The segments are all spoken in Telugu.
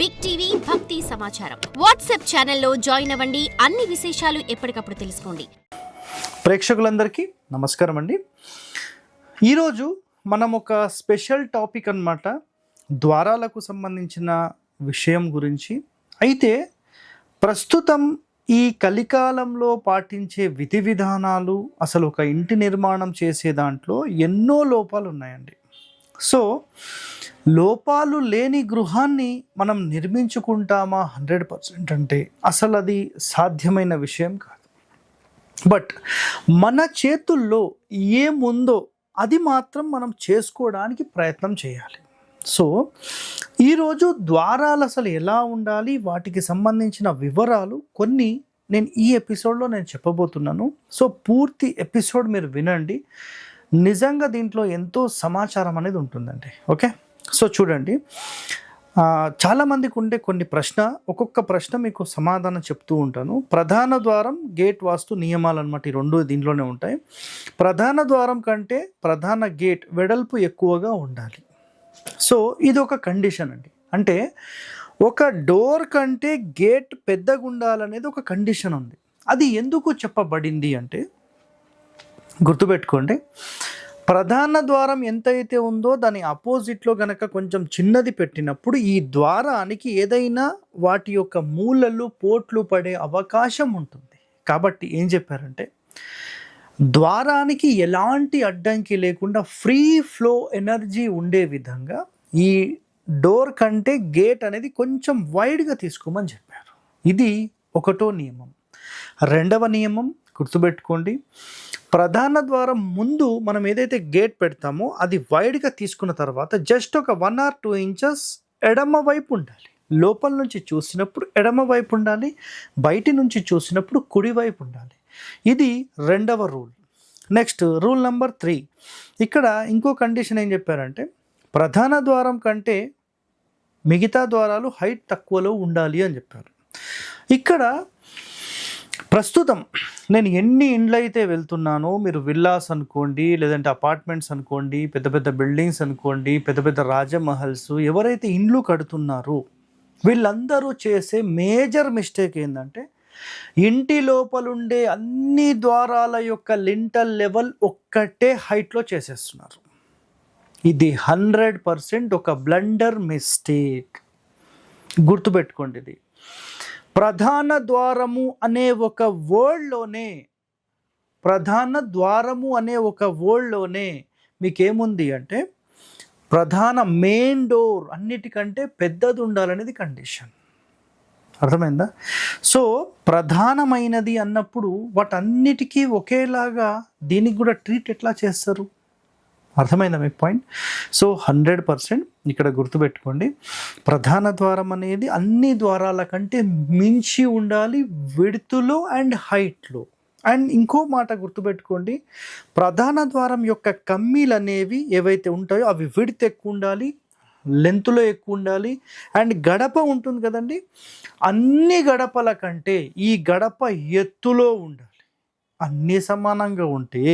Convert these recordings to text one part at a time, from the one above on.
బిగ్ టీవీ భక్తి సమాచారం వాట్సాప్ ఛానల్లో జాయిన్ అవ్వండి. అన్ని విశేషాలు ఎప్పటికప్పుడు తెలుసుకోండి. ప్రేక్షకులందరికీ నమస్కారం అండి. ఈరోజు మనం ఒక స్పెషల్ టాపిక్ అన్నమాట, ద్వారాలకు సంబంధించిన విషయం గురించి. అయితే ప్రస్తుతం ఈ కలికాలంలో పాటించే విధి విధానాలు, అసలు ఒక ఇంటి నిర్మాణం చేసే దాంట్లో ఎన్నో లోపాలు ఉన్నాయండి. సో లోపాలు లేని గృహాన్ని మనం నిర్మించుకుంటామా 100% అంటే అసలు అది సాధ్యమైన విషయం కాదు. బట్ మన చేతుల్లో ఏముందో అది మాత్రం మనం చేసుకోవడానికి ప్రయత్నం చేయాలి. సో ఈరోజు ద్వారాలు అసలు ఎలా ఉండాలి, వాటికి సంబంధించిన వివరాలు కొన్ని నేను ఈ ఎపిసోడ్లో చెప్పబోతున్నాను. సో పూర్తి ఎపిసోడ్ మీరు వినండి. నిజంగా దీంట్లో ఎంతో సమాచారం అనేది ఉంటుందండి. ఓకే, సో చూడండి, చాలామందికి ఉండే కొన్ని ఒక్కొక్క ప్రశ్న మీకు సమాధానం చెప్తూ ఉంటాను. ప్రధాన ద్వారం, గేట్ వాస్తు నియమాలు అన్నమాట, ఈ రెండు దీంట్లోనే ఉంటాయి. ప్రధాన ద్వారం కంటే ప్రధాన గేట్ వెడల్పు ఎక్కువగా ఉండాలి. సో ఇది ఒక కండిషన్ అండి. అంటే ఒక డోర్ కంటే గేట్ పెద్దగా ఉండాలనేది ఒక కండిషన్ ఉంది. అది ఎందుకు చెప్పబడింది అంటే గుర్తుపెట్టుకోండి, ప్రధాన ద్వారం ఎంతైతే ఉందో దాని ఆపోజిట్లో గనక కొంచెం చిన్నది పెట్టినప్పుడు ఈ ద్వారానికి ఏదైనా వాటి యొక్క మూలలు పోట్లు పడే అవకాశం ఉంటుంది. కాబట్టి ఏం చెప్పారంటే ద్వారానికి ఎలాంటి అడ్డంకి లేకుండా ఫ్రీ ఫ్లో ఎనర్జీ ఉండే విధంగా ఈ డోర్ కంటే గేట్ అనేది కొంచెం వైడ్గా తీసుకోమని చెప్పారు. ఇది ఒకటో నియమం. రెండవ నియమం గుర్తుపెట్టుకోండి, ప్రధాన ద్వారం ముందు మనం ఏదైతే గేట్ పెడతామో అది వైడ్గా తీసుకున్న తర్వాత జస్ట్ ఒక 1 or 2 inches ఎడమ వైపు ఉండాలి. లోపల నుంచి చూసినప్పుడు ఎడమ వైపు ఉండాలి, బయటి నుంచి చూసినప్పుడు కుడి వైపు ఉండాలి. ఇది రెండవ రూల్. Next rule number 3. ఇక్కడ ఇంకో కండిషన్ ఏం చెప్పారంటే ప్రధాన ద్వారం కంటే మిగతా ద్వారాలు హైట్ తక్కువలో ఉండాలి అని చెప్పారు. ఇక్కడ ప్రస్తుతం నేను ఎన్ని ఇండ్లు అయితే వెళ్తున్నానో, మీరు విల్లాస్ అనుకోండి, లేదంటే అపార్ట్మెంట్స్ అనుకోండి, పెద్ద పెద్ద బిల్డింగ్స్ అనుకోండి, పెద్ద పెద్ద రాజమహల్స్, ఎవరైతే ఇండ్లు కడుతున్నారో వీళ్ళందరూ చేసే మేజర్ మిస్టేక్ ఏంటంటే ఇంటి లోపలుండే అన్ని ద్వారాల యొక్క లింటల్ లెవెల్ ఒక్కటే హైట్లో చేసేస్తున్నారు. ఇది 100% ఒక బ్లండర్ మిస్టేక్. గుర్తుపెట్టుకోండి, ఇది ప్రధాన ద్వారము అనే ఒక వర్డ్లోనే మీకేముంది అంటే ప్రధాన మెయిన్ డోర్ అన్నిటికంటే పెద్దది ఉండాలనేది కండిషన్. అర్థమైందా? సో ప్రధానమైనది అన్నప్పుడు వాటన్నిటికీ ఒకేలాగా దీనికి కూడా ట్రీట్ ఎట్లా చేస్తారు? అర్థమైందా మీకు పాయింట్? సో 100% ఇక్కడ గుర్తుపెట్టుకోండి, ప్రధాన ద్వారం అనేది అన్ని ద్వారాల కంటే మించి ఉండాలి విడ్త్లో అండ్ హైట్లో. అండ్ ఇంకో మాట గుర్తుపెట్టుకోండి, ప్రధాన ద్వారం యొక్క కమ్మీలు అనేవి ఏవైతే ఉంటాయో అవి విడ్త్ ఎక్కువ ఉండాలి, లెంత్లో ఎక్కువ ఉండాలి. అండ్ గడప ఉంటుంది కదండి, అన్ని గడపల కంటే ఈ గడప ఎత్తులో ఉండాలి. అన్నీ సమానంగా ఉంటే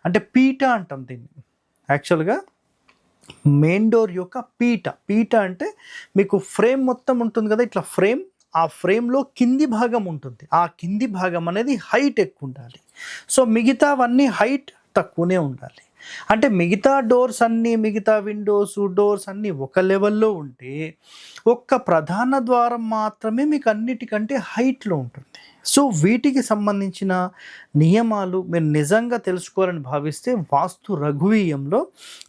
అంటే పీట అంటాం దీన్ని. యాక్చువల్గా మెయిన్ డోర్ యొక్క పీట అంటే మీకు ఫ్రేమ్ మొత్తం ఉంటుంది కదా, ఇట్లా ఫ్రేమ్, ఆ ఫ్రేమ్లో కింది భాగం ఉంటుంది. ఆ కింది భాగం అనేది హైట్ ఎక్కువ ఉండాలి. సో మిగతావన్నీ హైట్ తక్కువనే ఉండాలి. అంటే మిగతా డోర్స్ అన్నీ, మిగతా విండోస్, డోర్స్ అన్నీ ఒక లెవెల్లో ఉంటే ఒక్క ప్రధాన ద్వారం మాత్రమే మీకు అన్నిటికంటే హైట్లో ఉంటుంది. సో వీటికి సంబంధించిన నియమాలు మీరు నిజంగా తెలుసుకోవాలని భావిస్తే వాస్తు రఘువీయంలో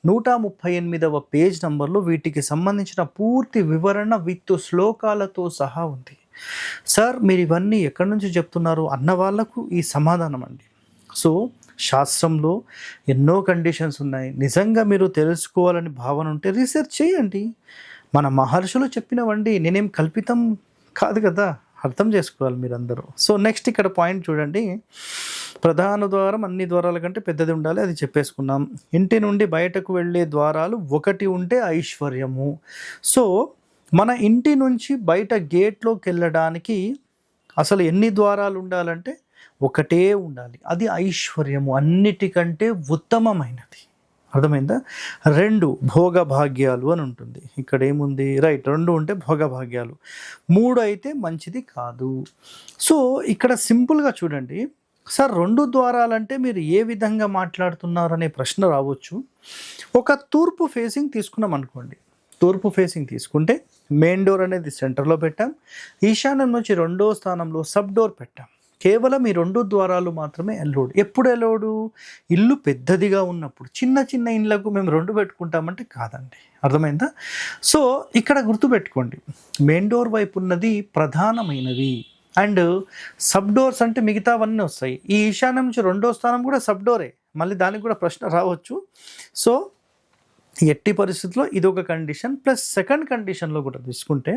138వ పేజ్ నంబర్లో వీటికి సంబంధించిన పూర్తి వివరణ విత్ శ్లోకాలతో సహా ఉంది. సార్ మీరు ఇవన్నీ ఎక్కడి నుంచి చెప్తున్నారు అన్న వాళ్ళకు ఈ సమాధానం అండి. సో శాస్త్రంలో ఎన్నో కండిషన్స్ ఉన్నాయి. నిజంగా మీరు తెలుసుకోవాలని భావన ఉంటే రీసెర్చ్ చేయండి. మన మహర్షులు చెప్పినవండి, నేనేం కల్పితం కాదు కదా, అర్థం చేసుకోవాలి మీరందరూ. సో నెక్స్ట్ ఇక్కడ పాయింట్ చూడండి, ప్రధాన ద్వారం అన్ని ద్వారాల కంటే పెద్దది ఉండాలి, అది చెప్పేసుకున్నాం. ఇంటి నుండి బయటకు వెళ్ళే ద్వారాలు 1 ఉంటే ఐశ్వర్యము. సో మన ఇంటి నుంచి బయట గేట్లోకి వెళ్ళడానికి అసలు ఎన్ని ద్వారాలు ఉండాలంటే ఒకటే ఉండాలి. అది ఐశ్వర్యము, అన్నిటికంటే ఉత్తమమైనది. అర్థమైందా? 2 భోగభాగ్యాలు అని ఉంటుంది. ఇక్కడ ఏముంది? రైట్, 2 ఉంటే భోగభాగ్యాలు. 3 అయితే మంచిది కాదు. సో ఇక్కడ సింపుల్గా చూడండి సార్, 2 ద్వారాలంటే మీరు ఏ విధంగా మాట్లాడుతున్నారు అనే ప్రశ్న రావచ్చు. ఒక తూర్పు ఫేసింగ్ తీసుకున్నాం అనుకోండి. తూర్పు ఫేసింగ్ తీసుకుంటే మెయిన్ డోర్ అనేది సెంటర్లో పెట్టాం, ఈశాన్యం నుంచి 2వ స్థానంలో సబ్ డోర్ పెట్టాం. కేవలం ఈ 2 ద్వారాలు మాత్రమే అలౌడ్. ఎప్పుడు అలౌడ్? ఇల్లు పెద్దదిగా ఉన్నప్పుడు. చిన్న చిన్న ఇళ్ళకు మేము 2 పెట్టుకుంటామంటే కాదండి. అర్థమైందా? సో ఇక్కడ గుర్తుపెట్టుకోండి, మెయిన్ డోర్ వైపు ఉన్నది ప్రధానమైనది అండ్ సబ్ డోర్స్ అంటే మిగతావన్నీ వస్తాయి. ఈ ఈశాన్యం నుంచి 2వ స్థానం కూడా సబ్ డోరే, మళ్ళీ దానికి కూడా ప్రశ్న రావచ్చు. సో ఎట్టి పరిస్థితుల్లో ఇది ఒక కండిషన్. ప్లస్ సెకండ్ కండిషన్లో కూడా తీసుకుంటే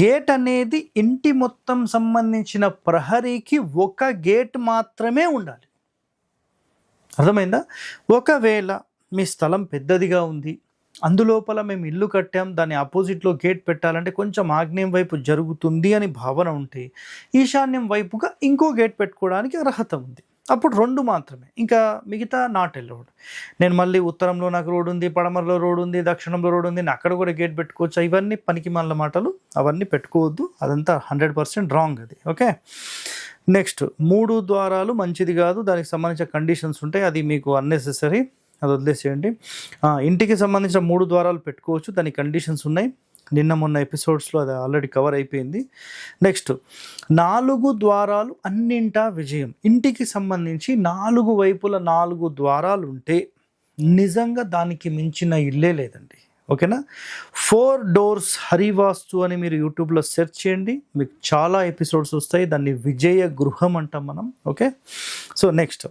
గేట్ అనేది ఇంటి మొత్తం సంబంధించిన ప్రహరీకి ఒక గేట్ మాత్రమే ఉండాలి. అర్థమైందా? ఒకవేళ మీ స్థలం పెద్దదిగా ఉంది, అందులోపల మేము ఇల్లు కట్టాం, దాని ఆపోజిట్లో గేట్ పెట్టాలంటే కొంచెం ఆగ్నేయం వైపు జరుగుతుంది అని భావన ఉంటే ఈశాన్యం వైపుగా ఇంకో గేట్ పెట్టుకోవడానికి అర్హత ఉంది. అప్పుడు 2 మాత్రమే, ఇంకా మిగతా నాట్ అలౌడ్. నేను మళ్ళీ ఉత్తరంలో నాకు రోడ్ ఉంది, పడమరలో రోడ్ ఉంది, దక్షిణంలో రోడ్ ఉంది, నేను అక్కడ కూడా గేట్ పెట్టుకోవచ్చు. ఇవన్నీ పనికి మాల మాటలు, అవన్నీ పెట్టుకోవద్దు. అదంతా 100% రాంగ్ అది. ఓకే, నెక్స్ట్ 3 ద్వారాలు మంచిది కాదు, దానికి సంబంధించిన కండిషన్స్ ఉంటాయి, అది మీకు అన్నెసెసరీ, అది వదిలేసేయండి. ఇంటికి సంబంధించిన 3 ద్వారాలు పెట్టుకోవచ్చు, దానికి కండిషన్స్ ఉన్నాయి. నిన్న మొన్న ఎపిసోడ్స్లో అది ఆల్రెడీ కవర్ అయిపోయింది. నెక్స్ట్ 4 ద్వారాలు అన్నింటా విజయం. ఇంటికి సంబంధించి 4 వైపుల 4 ద్వారాలు ఉంటే నిజంగా దానికి మించిన ఇల్లే లేదండి. ఓకేనా? 4 డోర్స్ హరివాస్తు అని మీరు యూట్యూబ్లో సెర్చ్ చేయండి, మీకు చాలా ఎపిసోడ్స్ వస్తాయి. దాన్ని విజయ గృహం అంటాం మనం. ఓకే, సో నెక్స్ట్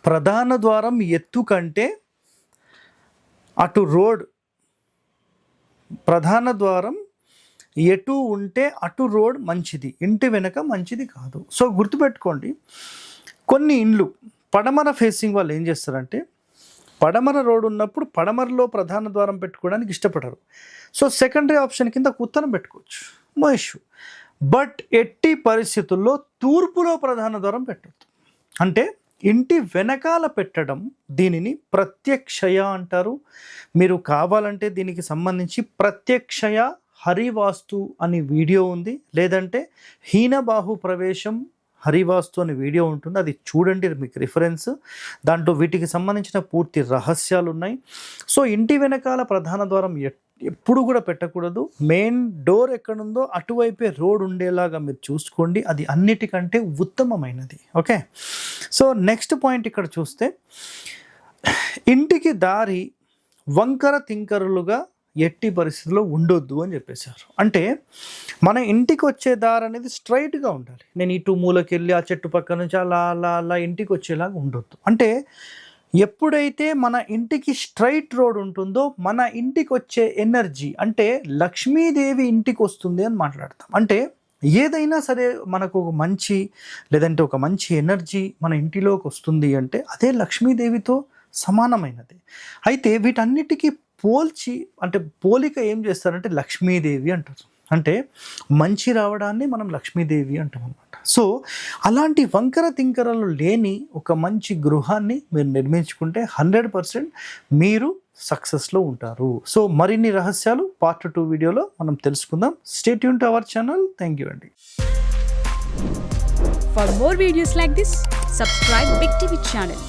ప్రధాన ద్వారం ఎత్తు కంటే అటు రోడ్, ప్రధాన ద్వారం ఎటు ఉంటే అటు రోడ్ మంచిది, ఇంటి వెనక మంచిది కాదు. సో గుర్తుపెట్టుకోండి, కొన్ని ఇండ్లు పడమర ఫేసింగ్ వాళ్ళు ఏం చేస్తారంటే పడమర రోడ్ ఉన్నప్పుడు పడమరలో ప్రధాన ద్వారం పెట్టుకోవడానికి ఇష్టపడరు. సో సెకండరీ ఆప్షన్ కింద ఉత్తరం పెట్టుకోవచ్చు, నో ఇష్యూ. బట్ ఎట్టి పరిస్థితుల్లో తూర్పులో ప్రధాన ద్వారం పెట్టద్దు. అంటే ఇంటి వెనకాల పెట్టడం, దీనిని ప్రత్యక్షయ అంటారు. మీరు కావాలంటే దీనికి సంబంధించి ప్రత్యక్షయ హరివాస్తు అని వీడియో ఉంది, లేదంటే హీనబాహు ప్రవేశం హరివాస్తు అనే వీడియో ఉంటుంది, అది చూడండి, మీకు రిఫరెన్స్. దాంట్లో వీటికి సంబంధించిన పూర్తి రహస్యాలు ఉన్నాయి. సో ఇంటి వెనకాల ప్రధాన ద్వారం ఎప్పుడు కూడా పెట్టకూడదు. మెయిన్ డోర్ ఎక్కడుందో అటువైపే రోడ్ ఉండేలాగా మీరు చూసుకోండి, అది అన్నిటికంటే ఉత్తమమైనది. ఓకే, సో నెక్స్ట్ పాయింట్ ఇక్కడ చూస్తే ఇంటికి దారి వంకర తింకరులుగా ఎట్టి పరిస్థితుల్లో ఉండొద్దు అని చెప్పేశారు. అంటే మన ఇంటికి వచ్చే దారి అనేది స్ట్రైట్గా ఉండాలి. నేను ఇటు మూలకి వెళ్ళి ఆ చెట్టు పక్క నుంచి అలా అలా అలా ఇంటికి వచ్చేలాగా ఉండొద్దు. అంటే ఎప్పుడైతే మన ఇంటికి స్ట్రైట్ రోడ్ ఉంటుందో మన ఇంటికి వచ్చే ఎనర్జీ, అంటే లక్ష్మీదేవి ఇంటికి వస్తుంది అని మాట్లాడతాం. అంటే ఏదైనా సరే మనకు ఒక మంచి, లేదంటే ఒక మంచి ఎనర్జీ మన ఇంటిలోకి వస్తుంది అంటే అదే లక్ష్మీదేవితో సమానమైనది. అయితే వీటన్నిటికీ పోల్చి, అంటే పోలిక ఏం చేస్తారంటే లక్ష్మీదేవి అంటారు. అంటే మంచి రావడాన్ని మనం లక్ష్మీదేవి అంటాం అన్నమాట. సో అలాంటి వంకర తింకరలు లేని ఒక మంచి గృహాన్ని మీరు నిర్మించుకుంటే 100% మీరు సక్సెస్లో ఉంటారు. సో మరిన్ని రహస్యాలు పార్ట్ 2 వీడియోలో మనం తెలుసుకుందాం. Stay tune to our channel. Thank you అండి. For more videos like this, subscribe Big TV channel.